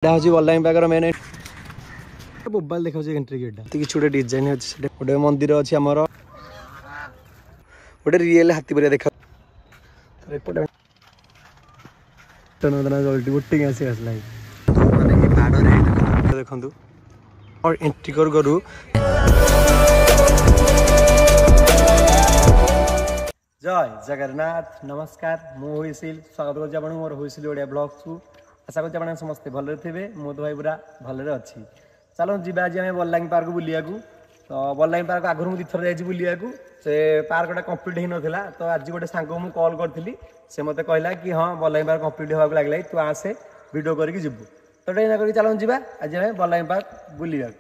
हूँ बल्लांगी park main mobile देखा entry gate किसी गोटे डिजाइन अच्छे गोटे मंदिर अच्छी आमर गोटे रियल हाथी पर देखा बोटिंग आसला देखु और एंट्री करू जय जगन्नाथ नमस्कार मुझे स्वागत कर मोर हुईसिल ओडिया ब्लॉग को आशा कर समस्ते भले थे मो तो भाई पूरा भले अच्छी चलो जी आज आम बल्लांगी पार्क बुलिया तो बल्लांगी पार्क आगुरी मुझे थर जाइए बुलिया से पार्कटा कम्प्लीट हो नाला तो आज गोटे सांग मुझे कॉल करी से मत कहला कि हाँ बल्लांगी पार्क कम्प्लीट होगा लगे तू आसे वीडियो करके जीवु तो ट्रेन कर चलो जी आज आम बल्लांगी पार्क बुलिया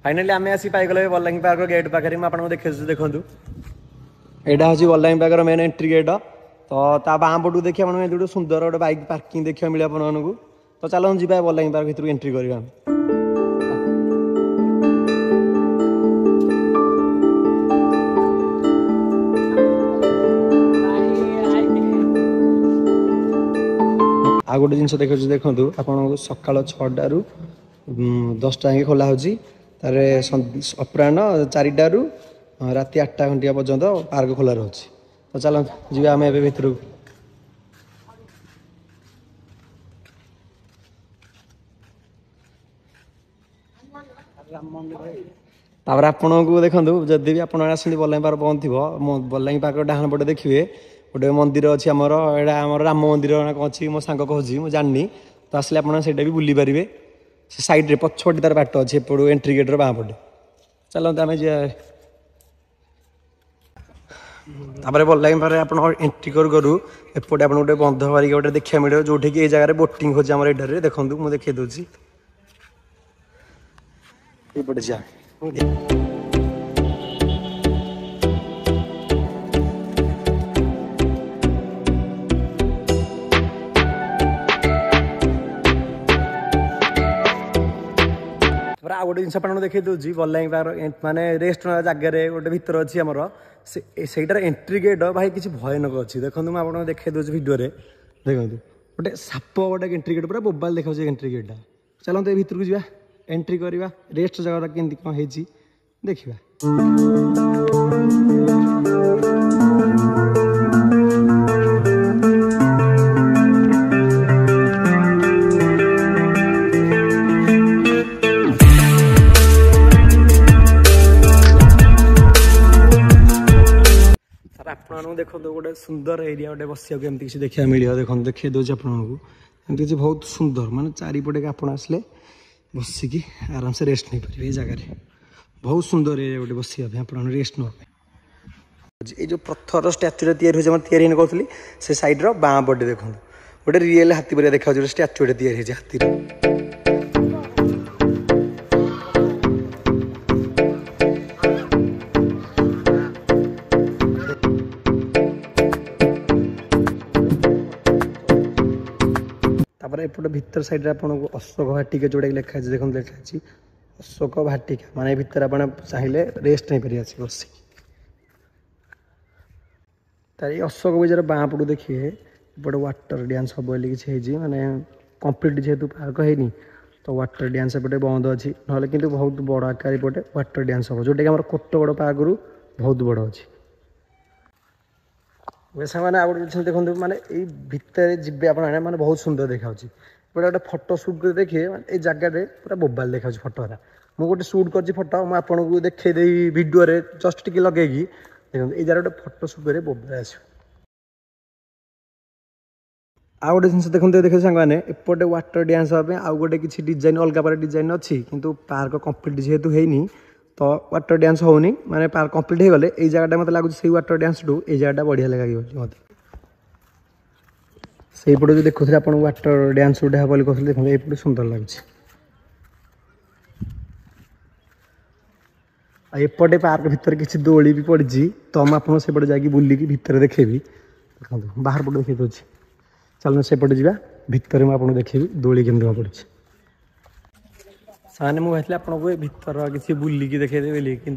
फाइनाली आम आसी पाइगले बल्लांगी पार्क गेट पाखे आपको देखो यहाँ हूँ बल्लांगी पार्क मेन एंट्री गेट तो बाँ पटू देखिए आप सुंदर गोटे बाइक पार्किंग देखा मिले आपको तो चलो जी बल्लांगी पार्क भर एंट्री करवा आ गोटे जिन देखो आपको सका 6टारू 10टा खोला हो अपराह 4टारू राति 8टा घंटिया पर्यंत पार्क खोला रही तो चलो जी आम ए भर आपको देखो जदि भी आप बल्लांगी पार्क बंद थी बल्लांगी पार्क डाहाण पटे देखिए गोटे मंदिर अच्छी आमर यहाँ आम राम मंदिर अच्छी मो सांग कहूँ मुझे जानी तो आसले आप भी बुली पारे से साइड पछपटे तार बाट अच्छे एपटू एंट्री गेट्र बाँ पटे चलते आम तापर बल्लांगी पार्क आप एंट्री करू एपटे आप गोटे बंध मारिक गोटे देखा मिले जो कि ये जगह बोटिंग हो देखो मुझे देखी दूसरी जा आ गोटे जिन देखिए दूसरी बल्लांगी पार्क माने रेस्ट जगह गोटे भर अच्छी आमर सेटार एंट्री गेट भाई किसी भयानक अच्छी देखो मुझे आपको देखिए दूसरी भिडियो देखो गोटे साप गोटे एंट्री गेट पूरा मोबाइल देखा एंट्री गेटा चलते ये भर को जा एंट्री करवा रेस्ट जगह केमती कौन है देखा आपको देखो गोटे सुंदर एरिया गोटे बसिया किसी देखा मिले देखो देखिए दूसरी आपको किसी बहुत सुंदर माने चारिपटे आप आसले बसिकी आराम से रेस्ट नहीं पारे जगह बहुत सुंदर एरिया गोटे बसिया आप रेस्ट ना ये जो पत्थर स्टाच्यू तैयारी करी से सैड्र बाँ पटे देखो गोटे रियल हाथी पर देखा स्टाच्यू तैयारी हाथी एपटे भीतर साइड आपको अशोक भाटिका जोड़ा लिखा है देखो लिखा है अशोक भाटिका माने भीतर आप चाहिए रेस्ट नहीं पारे आस बस तार अशोक बजार बाँ पटू देखिए एपटे वाटर डांस हम बोली किसी माने कंप्लीट जेहेतु पार्क है तो वाटर डांस एपटे बंद अच्छी ना कि बहुत बड़ आकार एपटे वाटर डांस हम जोटा कि कोटगड़ पार्क रु बहुत बड़ अच्छी वैसा मैंने आ गए देखो माने भितर जी आप बहुत सुंदर देखा गोटे फोटो सुट कर देखिए ये जगह पूरा मोबाइल देखा फोटो मुझे गोटे सुट कर फोटो मुझे आपको देखे भिडियो जस्ट टी लगे देखो ये जगह गोटे फोटो सुट कर मोबाइल आस आउ गोटे जिन देखते देखिए सांगे एपटे वाटर डांस आउ गोटे किसी डिजाइन अलग प्रकार डिजाइन अच्छी किंतु पार्क कंप्लीट जेहेतु है तो वाटर डांस होनी माने पार्क कंप्लीट हो गले ये जगह मत लगुच से वाटर डांस टू ये जगह बढ़िया लगे मत से पटे जो देखुए आप वाटर डांस गुटे बोली कहते देखो ये सुंदर लगुच एपटे पार्क भितर किसी दोली भी पड़ी तो मुझे आपको से जाकि बुलिकी भितर देखेबी देखो बाहर पटे देखे दूसरी चलो सेपटे जा भितर मुझे देखी दोली केमती कौन पड़ी साने मुझे आपको भितर किसी बुलिकी देखते बोली कि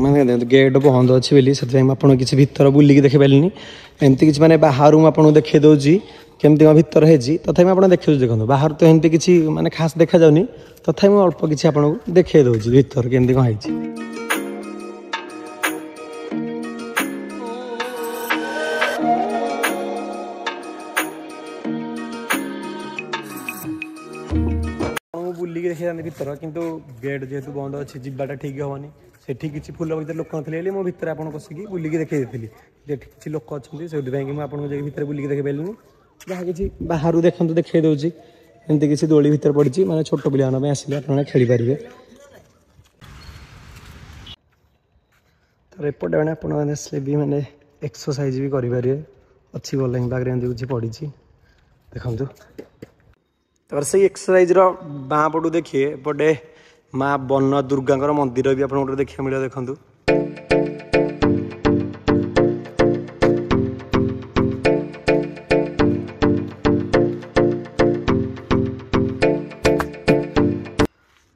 मैंने गेट बंद अच्छी बोली से आपको किसी भितर बुलिकी देखे पारे एमती किसी मैंने बाहर आपको देखे दूसरी केमती कौन भितर है तथा आप देखे देखो बाहर तो एमती किसी मैंने खास देखा जाऊनी तथा मुझे अल्प किसी आपको देखे दूसरी भितर केमती कौन है बुलिकी देखी जाते भितर किंतु गेट जेहेतु बंद अच्छी जीवाटा ठीक हेनी से किसी फुल बगीचा लोक नी मो भितर आपको पशिकी बुलिकी देखी किसी लोक अच्छे से आपको भितर बुलिकी देखी पारे जहाँ किसी बाहर देखते देखा दूसरी एमती किसी दोली भितर पड़ी मैंने छोट पे आसिले आप खेली पारे तो एपटे मैंने आपने भी मैंने एक्सरसाइज भी करेंगे अच्छी बल्लांग पाखे एमती कुछ पड़ी देखु तर से एक्सरसाइज बाँ पटू देखिए एपटे माँ वन दुर्गा मंदिर भी आपको देखा मिले देखु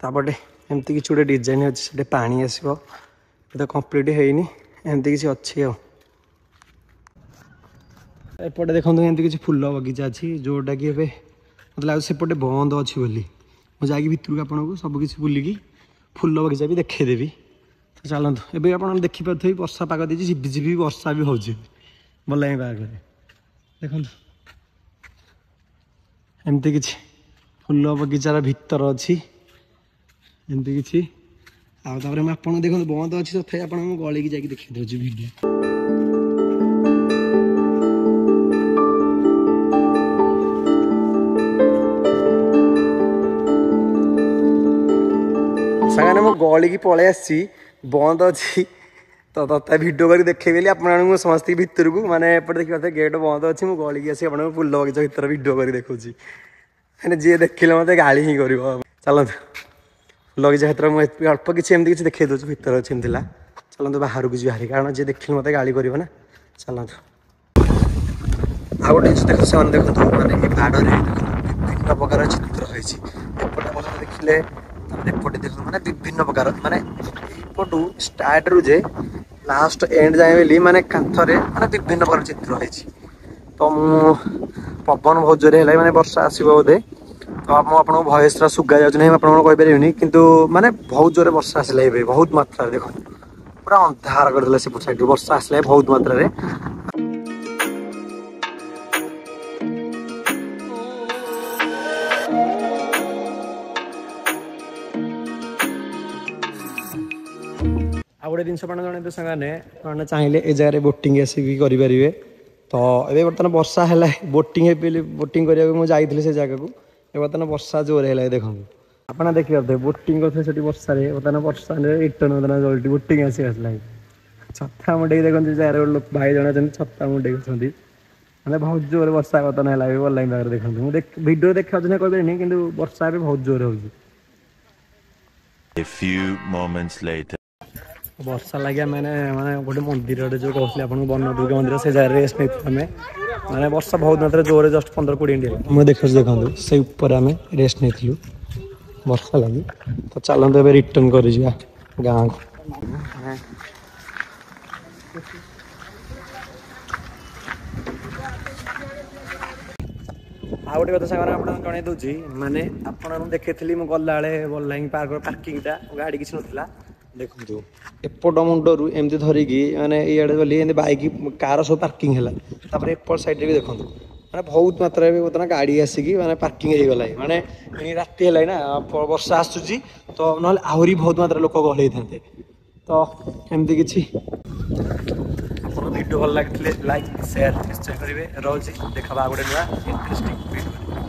तापटे एमती किसी गोटे डिजाइन अच्छे पानी आसो तो कंप्लीट होनी एमती किसी अच्छी एपटे देखो एमती किसी फुल बगीचा अच्छी जोटा कि मतलब लगे सेपटे बंद अच्छी बोली मुझे भितर आपको सबकि बुलिकी फुल बगीचा भी देखईदेवी तो चलतु एवं आप देखिपे वर्षा पाग देती झिपी झिपी वर्षा भी हो बल्लांगी पाखे देखो एमती किसी फुल बगीचार भितर अच्छी एमती किसी आपर आप देखो बंद अच्छी तथा आप गलिकी जाकि देखी दूसरी वीडियो साने मो गलिकी पलि आसी बंद अच्छी तो तथा भिडियो कर देखेबी आपको समस्त भितर को माने एपटे देखिए गेट बंद अच्छी मुझे गलिकी आसी आपको फुल बगीचा भितर भिडियो कर देखा मैंने जी देखिले मत गाड़ी ही कर चलत बगीचा क्षेत्र में अल्प किसी एमती किसी देखा दूसरी भितर अच्छी चलते बाहर को बाहरी कारण जी देखिले मत गाड़ी कर चलत आ गए देख से देखो मैंने बाड़ में विभिन्न प्रकार चित्र होपटे देखिले एपटे देख मैंने विभिन्न प्रकार माने पटू स्टार्ट रू जे लास्ट एंड जाए बोली माने कांथरे माने विभिन्न प्रकार चित्र होती तो मु पवन बहुत जोरे है माने वर्षा आसो बोधे तो आपको भयस सुगा जाऊँ आपड़ी किंतु माने बहुत जोरे वर्षा आसला बहुत मात्रा देखो पूरा अंधार करदे सेपट साइड वर्षा आसला बहुत मात्रा आ गोटे जिन जन साने चाहिए ए जगह बोटिंग आसिक करेंगे तो ये बर्तमान वर्षा है बोटिंग बोटिंग करने मुझे जाइए से जगह को बर्तमान वर्षा जोर है देखो आप देखिए बोटिंग करते वर्षा बर्तमान वर्षा रिटर्न बर्तमान जल्दी बोटिंग आसला छता मुंडे देखते चार लोक भाई जन छता मुंडे मैंने बहुत जोर वर्षा बर्तमान है बल्लांगी पाखे देखो मुझे भिडियो देखा कह कि वर्षा भी बहुत जोर हो वर्षा लगे मैंने माने गोटे मंदिर जो कहते आपको वन दुर्गा मंदिर से जगह रेस्ट नहीं माने वर्षा बहुत मात्रा जोर जस्ट 15-20 मिनट मुझे देखो देखो से ऊपर आम रेस्ट नहीं वर्षा लगी तो चलते ए रिटर्न कर गाँव को आ गोटे कथा सागर आप जन दूसरी माने आपको देखी मुझे गला बल्लांगी पार्क पार्किंगटा गाड़ी किसी नाला देखो एपट मुंडरू एमती धरिकी मैंने इे बोली बैक कार सब पार्किंग है एपट साइड भी देखो मैंने बहुत मात्रा बर्तमान गाड़ी आसिक मैंने पार्किंग हो गला माने राति है ना वर्षा आसूसी तो ना आहरी बहुत मात्रा लोक गहल था तो एमती किसी वीडियो भल लगे लाइक शेयर निश्चय करेंगे रोज देखा गोटे नुआ इंटरेस्टिंग वीडियो।